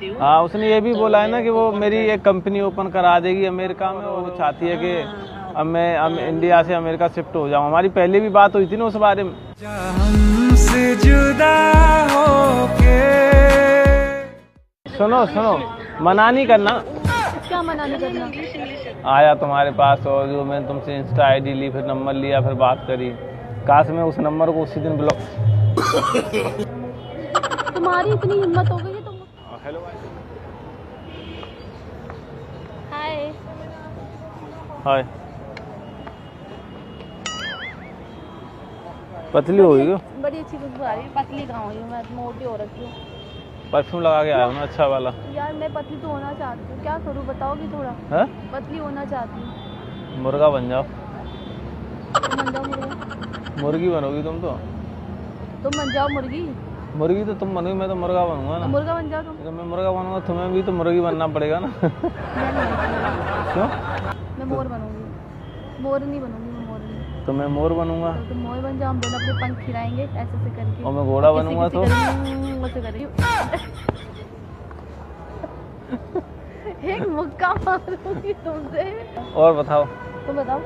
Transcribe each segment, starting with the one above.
हाँ, उसने ये भी बोला है ना कि वो मेरी एक कंपनी ओपन करा देगी अमेरिका में और वो चाहती है कि अब मैं इंडिया से अमेरिका शिफ्ट हो जाऊँ। हमारी पहले भी बात हुई थी ना उस बारे में। हमसे जुदा होके सुनो मना नहीं करना। क्या मना नहीं करना? आया तुम्हारे पास और जो मैंने तुमसे इंस्टा आईडी ली, फिर नंबर लिया, फिर बात करी। काश मैं उस नंबर को उसी दिन ब्लॉक। तुम्हारी इतनी हिम्मत हो गई है तुम। Hello hi. हाय। पतली हो गई हो? बड़ी अच्छी खुशबू आ रही है। पतली कहाँ हुई हूँ मैं, मोटी हो रखी हूँ। परफ्यूम लगा के आया हूँ ना अच्छा वाला। यार मैं पतली तो होना चाहती हूँ, क्या करूँ बताओगी थोड़ा? है? पतली होना चाहती हूँ। मुर्गा बन जाओ। बन जाओ मुर्गा। मुर्गी बनोगी तुम तो। तुम बन जाओ मुर्गी। मुर्गी तो तुम बनोगी, मैं तो मुर्गा बनूंगा ना। मुर्गा बन जाओ तुम। जब मैं मुर्गा बनूंगा तुम्हें भी तो मुर्गी बनना पड़ेगा ना। क्यों? मैं मोर बनूंगी। मोर नहीं बनूंगी, मैं मोर नहीं। तो मैं मोर बनूंगा। तो तुम मोर बन जाओ, हम दोनों अपने पंख खिलाएंगे ऐसे से करके। और मैं घोड़ा बनूंगा तो एक मुक्का मारूंगी तुमसे। और बताओ। तुम बताओ।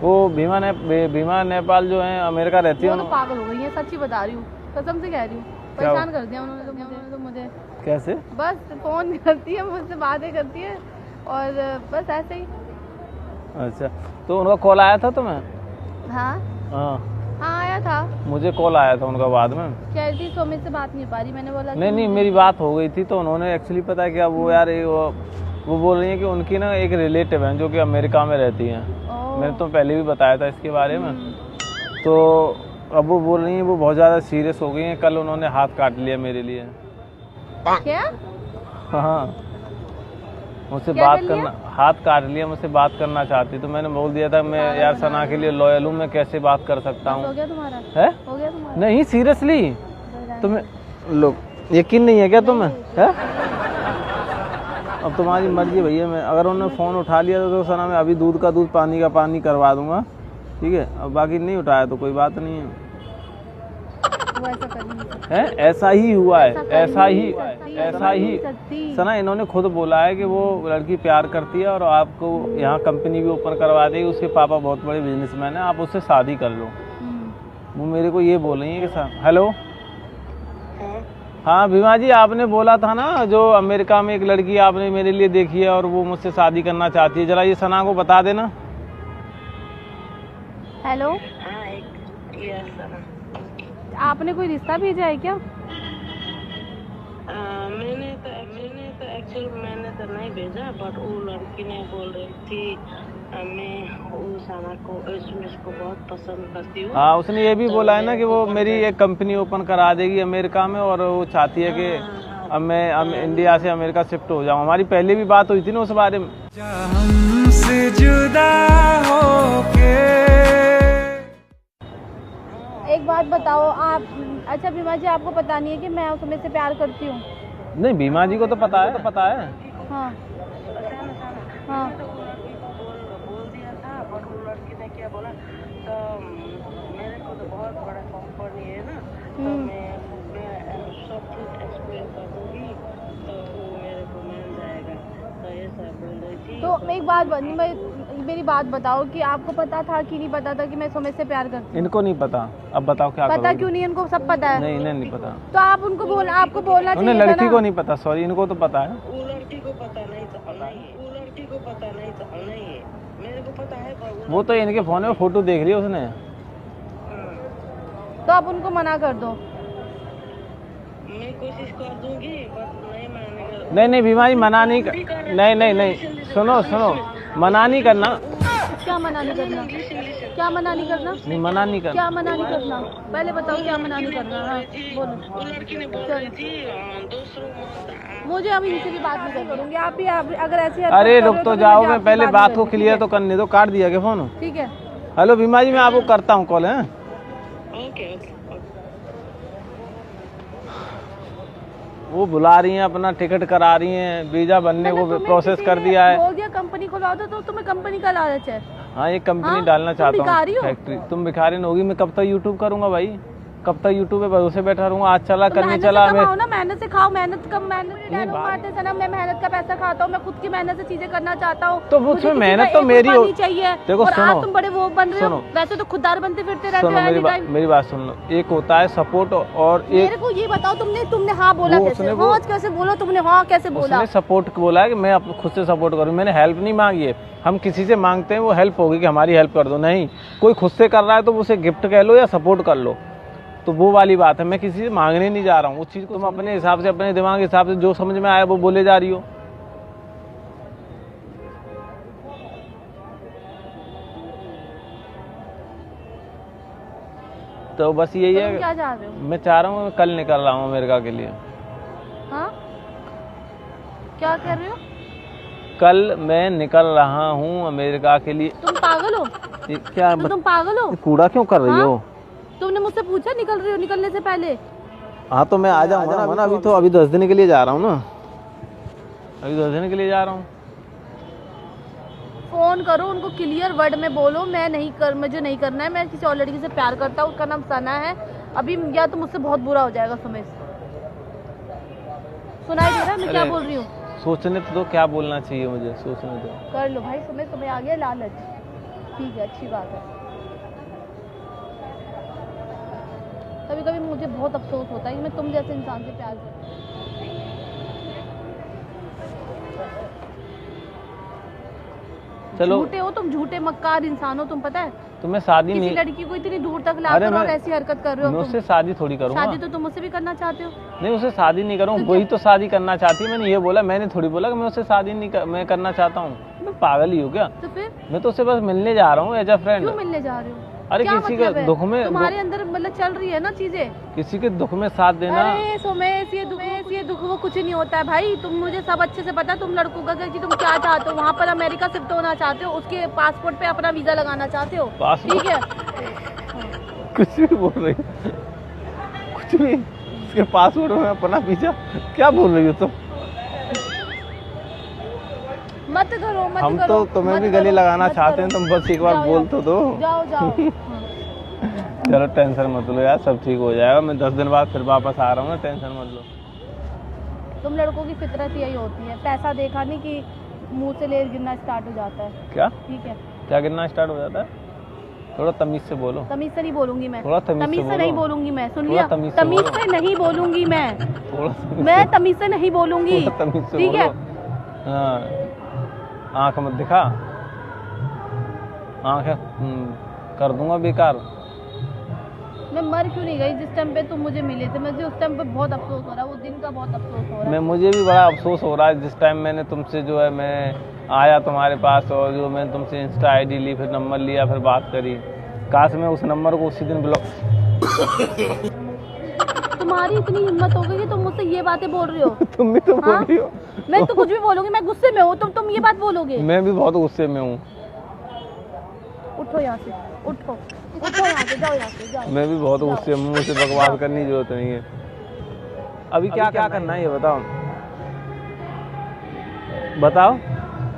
वो भीमा नेपाल जो है अमेरिका रहती है। वो तो पागल हो गई है, सच्ची बता रही हूँ, कसम से कह रही हूँ। परेशान कर दिया उन्होंने तो मुझे। कैसे? बस फोन करती है मुझसे, बातें करती है और बस ऐसे ही। अच्छा, तो उनका कॉल आया था तुम्हें? हाँ हाँ आया था। मुझे कॉल आया था उनका बाद में। कह रही थी सोमी से बात नहीं हो पा रही। मैंने बोला नहीं मेरी बात हो गई थी। तो उन्होंने एक्चुअली पता है क्या, वो यार वो बोल रही है कि उनकी ना एक रिलेटिव है जो कि अमेरिका में रहती है। मैंने तो पहले भी बताया था इसके बारे में। तो अब वो बोल रही है वो बहुत ज़्यादा सीरियस हो गई हैं। कल उन्होंने हाथ काट लिया मेरे लिए। क्या? हाँ, मुझसे बात करना, हाथ काट लिया, मुझसे बात करना चाहती। तो मैंने बोल दिया था मैं यार सना के लिए लॉयल हूँ, मैं कैसे बात कर सकता हूँ। हो गया तुम्हारा? है? हो गया तुम्हारा? नहीं सीरियसली तुम्हें लोग यकीन नहीं है क्या तुम्हें? है? अब तुम्हारी मर्जी भैया। मैं अगर उन्होंने फ़ोन उठा लिया तो सना मैं अभी दूध का दूध पानी का पानी करवा दूंगा, ठीक है। अब बाकी नहीं उठाया तो कोई बात नहीं है। वो ऐसा कर नहीं सकती। है? ऐसा ही हुआ है, ऐसा ही सना इन्होंने खुद बोला है कि वो लड़की प्यार करती है और आपको यहाँ कंपनी भी ओपन करवा देगी। उसके पापा बहुत बड़े बिजनेसमैन हैं, आप उससे शादी कर लो। वो मेरे को ये बोल रही है कि हेलो। हाँ भीमा जी, आपने बोला था ना जो अमेरिका में एक लड़की आपने मेरे लिए देखी है और वो मुझसे शादी करना चाहती है, जरा ये सना को बता देना। हेलो। आपने कोई रिश्ता भेजा है क्या? मैंने तो नहीं भेजा, बट वो लड़की ने बोल रही थी मैं उस सना को इसको बहुत पसंद करती हूँ। हाँ, उसने ये भी बोला है ना कि वो मेरी एक कंपनी ओपन करा देगी अमेरिका में और वो चाहती है कि अब मैं इंडिया से अमेरिका शिफ्ट हो जाऊँ। हमारी पहले भी बात हुई थी ना उस बारे में। हमसे जुदा होके। एक बात बताओ आप। अच्छा भीमा जी, आपको पता नहीं है कि मैं उसमें से प्यार करती हूँ? नहीं, भीमा जी को तो पता है, पता है। हाँ हाँ। बोल दिया था, बट वो लड़की ने क्या बोला, तो मेरे को तो बहुत बड़ा कंपनी है ना, तो मैं सब चीज एक्सप्लेन कर दूंगी तो वो मेरे को मान जाएगा। तो ऐसा बोल रही थी। तो एक बात मेरी बात बताओ कि आपको पता था कि नहीं पता था कि मैं सुमित से प्यार करती हूँ? इनको नहीं पता। अब बताओ क्या पता क्यों नहीं? इनको सब पता है। नहीं, इन्हें नहीं पता। तो आप उनको आपको बोलना चाहिए। लड़की को नहीं पता, सॉरी, इनको तो पता है। वो लड़की को पता नहीं तो वो लड़की को पता नहीं तो है, मेरे को पता है। पर वो तो इनके फोन में फोटो देख लिया उसने। तो आप उनको मना कर दो। मैं कोशिश कर दूंगी, बट नहीं मानेगा। नहीं भीमा जी, मना नहीं नहीं सुनो मना नहीं करना। क्या मना नहीं करना? क्या मना नहीं करना? नहीं, मना नहीं करना। क्या मना नहीं करना? पहले बताओ क्या मना नहीं करना। हाँ बोलो। वो लड़की ने बोल रही थी दूसरों। मुझे अभी इनसे भी बात नहीं करूँगी। आप भी अगर ऐसी अरे रुक तो जाओ, मैं पहले बात को क्लियर तो करने दो। काट दिया क्या फोन? ठीक है। हेलो भीमा जी, मैं आपको करता हूँ कॉल। है ओके। वो बुला रही हैं, अपना टिकट करा रही हैं, वीजा बनने को प्रोसेस कर दिया है। बोल दिया कंपनी को लाओ तो तुम्हें कंपनी का लालच है। हाँ, ये कंपनी डालना चाहता हूँ भिखारी हो? फैक्ट्री। तुम भिखारी होगी, मैं कब तक यूट्यूब करूँगा भाई? कब तक यूट्यूब पे भरोसे बैठा रहूंगा? आज चला तो कल नहीं मेहनत चला। से कमाओ ना, मेहनत से खाओ, मेहनत कम, मेहनत नहीं, मारते सनम, मैं मेहनत का पैसा खाता हूँ, मैं खुद की मेहनत से चीजें करना चाहता हूँ। तो उसमें मेहनत तो मेरी हो चाहिए। देखो और सुनो, आज तुम बड़े वो बन रहे हो, वैसे तो खुददार बनते फिरते रहते सुनो हो। मेरी बात सुन लो। एक होता है सपोर्ट और मेरे एक को ये बताओ, तुमने हाँ बोला कैसे? हाँ कैसे बोला तुमने? हाँ कैसे बोला? उसने सपोर्ट बोला है कि मैं खुद से सपोर्ट करूँ। मैंने हेल्प नहीं मांगी है। हम किसी से मांगते हैं वो हेल्प होगी कि हमारी हेल्प कर दो, नहीं। कोई खुद से कर रहा है तो उसे गिफ्ट कह लो या सपोर्ट कर लो, तो वो वाली बात है। मैं किसी से मांगने नहीं जा रहा हूँ उस चीज़ को। तुम अपने हिसाब से, अपने दिमाग के हिसाब से जो समझ में आया वो बोले जा रही हो। तो बस यही है। क्या चाह रहे हो? मैं चाह रहा हूँ, कल निकल रहा हूँ अमेरिका के लिए। हाँ क्या कर रहे हो? कल मैं निकल रहा हूँ अमेरिका के लिए। तुम पागल हो? ये क्या तुम पागल हो? कूड़ा क्यों कर रही हो? तुमने मुझसे पूछा निकल रही हो निकलने से पहले? हाँ तो मैं आ जाऊंगा ना। अभी 10 दिन के लिए जा रहा हूँ ना। अभी 10 दिन के लिए जा रहा हूँ। फोन करो उनको, क्लियर वर्ड में बोलो, मुझे नहीं करना है, मैं किसी और लड़की से प्यार करता हूँ, उसका नाम सना है। अभी या तो मुझसे बहुत बुरा हो जाएगा। सुमेश सुनाई दे रहा है मैं क्या बोल रही हूँ? सोचने तो क्या बोलना चाहिए मुझे, सोचने तो। कर लो भाई सुमेश, तुम्हें आ गया लालच, ठीक है, अच्छी बात है। कभी कभी मुझे बहुत अफसोस होता है कि मैं तुम जैसे इंसान से प्यार करती हूँ। चलो, झूठे हो तुम, झूठे मक्कार इंसान हो तुम, पता है? तो मैं शादी किसी नहीं, लड़की को इतनी दूर तक लाकर और ऐसी हरकत कर रहे हो। मैं तुम उससे शादी थोड़ी करूंगा। शादी तो तुम मुझसे भी करना चाहते हो। नहीं, उससे शादी नहीं करूँ, वही तो शादी करना चाहती है। मैंने ये बोला, मैंने थोड़ी बोला कि मैं उससे शादी नहीं मैं करना चाहता हूँ। मैं पागल ही हूँ क्या? तो फिर मैं तो उससे बस मिलने जा रहा हूँ एज अ फ्रेंड। क्यों मिलने जा रहे हो? अरे क्या किसी मतलब के है? दुख में, तुम्हारे अंदर मतलब चल रही है ना चीजें, किसी के दुख में साथ देना। अरे सोमेश ये दुख वो कुछ नहीं होता है भाई। तुम मुझे सब अच्छे से पता है, तुम लड़कों का कि तुम क्या चाहते हो। वहाँ पर अमेरिका शिफ्ट होना चाहते हो, उसके पासपोर्ट पे अपना वीजा लगाना चाहते हो, ठीक है? कुछ भी बोल रही हो, कुछ भी। उसके पासपोर्ट में अपना वीजा, क्या बोल रही हो तुम? मत करो हम तो तुम्हें भी गले लगाना चाहते हैं, तुम बस एक बार बोल तो दो। जाओ चलो टेंशन मत लो यार, सब ठीक हो जाएगा। मैं 10 दिन बाद फिर वापस आ रहा हूँ ना, टेंशन मत लो। तुम लड़कों की फितरत यही होती है, पैसा देखा नहीं कि मुंह से लेर गिरना स्टार्ट हो जाता है। क्या? ठीक है, क्या गिरना स्टार्ट हो जाता है? थोड़ा तमीज से बोलो। तमीज से नहीं बोलूंगी मैं, थोड़ा तमीज से नहीं बोलूंगी मैं, सुन लिया? तमीज से नहीं बोलूंगी मैं, मैं तमीज से नहीं बोलूंगी, ठीक है? हाँ, आँख मत दिखा, आँख कर दूंगा बेकार। मैं मर क्यों नहीं गई जिस टाइम पे तुम मुझे मिले थे? मुझे उस टाइम पे बहुत अफसोस हो रहा है, वो दिन का बहुत अफसोस हो रहा है। मुझे भी बड़ा अफसोस हो रहा है जिस टाइम मैंने तुमसे जो है, मैं आया तुम्हारे पास और जो मैंने तुमसे इंस्टा आईडी ली, फिर नंबर लिया, फिर बात करी। काश मैं उस नंबर को उसी दिन ब्लॉक। तुम्हारी इतनी हिम्मत हो गई कि तुम मुझसे ये बातें बोल रहे हो? तुम भी तो बोल रही हो। मैं तो कुछ भी बोलूंगी, मैं गुस्से में हूँ, तुम ये बात बोलोगे? मैं भी बहुत गुस्से में हूँ। उठो यहाँ से, उठो यहाँ से, जाओ यहाँ से, जाओ। मैं भी बहुत गुस्से में हूँ, मुझे बकवास करने की जरूरत नहीं है। अभी क्या करना है ये बताओ, बताओ।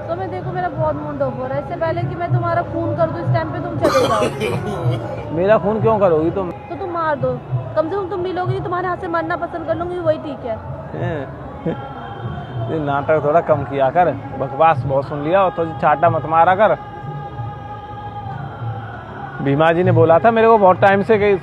तो मैं देखो, मेरा बहुत मूड ऑफ हो रहा है। इससे पहले कि मैं तुम्हारा खून कर दूं, इस टाइम पे तुम चले जाओ। मेरा खून क्यों करोगी तुम? तो तुम मार दो, कम से कम तुम मिलोगी, तुम्हारे हाथ से मरना पसंद कर लूंगी, वही ठीक है। ये नाटक थोड़ा कम किया कर, बकवास बहुत सुन लिया, और तो चाटा मत मारा कर। भीमा जी ने बोला था मेरे को बहुत टाइम से कि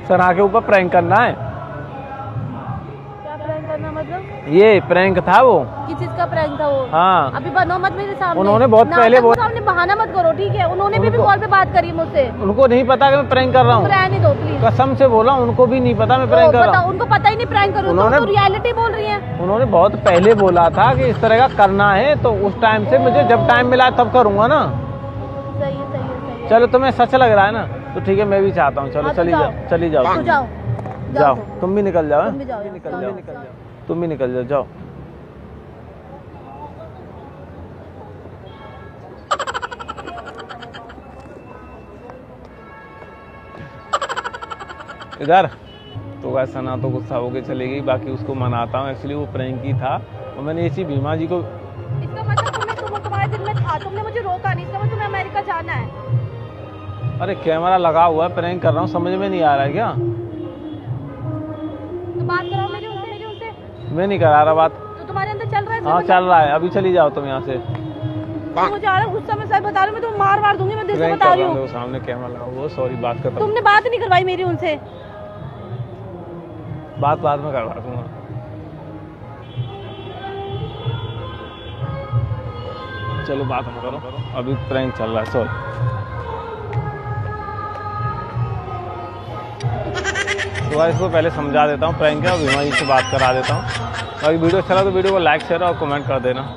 सना के ऊपर प्रैंक करना है। क्या प्रैंक करना मतलब? ये प्रैंक था वो। किस चीज का प्रैंक था वो? हाँ, अभी बनो मत मेरे सामने। उन्होंने बहुत पहले सामने बहाना मत करो, ठीक है? उन्होंने भी कॉल पे बात करी मुझसे। उनको नहीं पता कि मैं प्रैंक कर रहा हूँ। रहने दो प्लीज, कसम से बोला, उनको भी नहीं पता मैं प्रैंक कर रहा हूँ। उनको पता ही नहीं प्रैंक करूँ, उन्होंने तो रियलिटी बोल रही है। उन्होंने बहुत पहले बोला था कि इस तरह का करना है, तो उस टाइम से मुझे जब टाइम मिला तब करूंगा ना। सही है, सही है, सही है। चलो तुम्हें सच लग रहा है ना, तो ठीक है, मैं भी चाहता हूँ। चलो चली जाओ, चली जाओ, जाओ, तुम भी निकल जाओ, तुम भी जाओ, तुम भी निकल जाओ, जाओ। इधर तो ऐसा ना, तो गुस्सा हो के चली गई। बाकी उसको मनाता हूँ, एक्चुअली वो प्रैंक ही था, और मैंने इसी भीमा जी को। इसका मतलब तुम्हारे दिल में था, तुमने मुझे रोका नहीं, इसका मतलब तुम्हें अमेरिका जाना है। अरे कैमरा लगा हुआ है, प्रैंक कर रहा हूँ, समझ में नहीं आ रहा है क्या? मैं नहीं करा रहा बात। तो तुम्हारे अंदर चल रहा है? हाँ चल रहा है। अभी चली जाओ तुम यहाँ से। मुझे आ रहा है गुस्सा, मैं सच बता रही हूँ, मैं तुम्हें मार दूंगी, मैं दिल से बता रही हूँ। सामने कैमरा लगा, वो सॉरी बात करता हूँ। तुमने बात नहीं करवाई मेरी उनसे। बात बाद में करवा दूंगा। चलो बात हम करो, अभी प्रैंक चल रहा है। सॉरी। तो भाई इसको पहले समझा देता हूँ प्रैंक है, और भीमा जी से बात करा देता हूँ। बाकी वीडियो अच्छा लगा तो वीडियो को लाइक शेयर और कमेंट कर देना।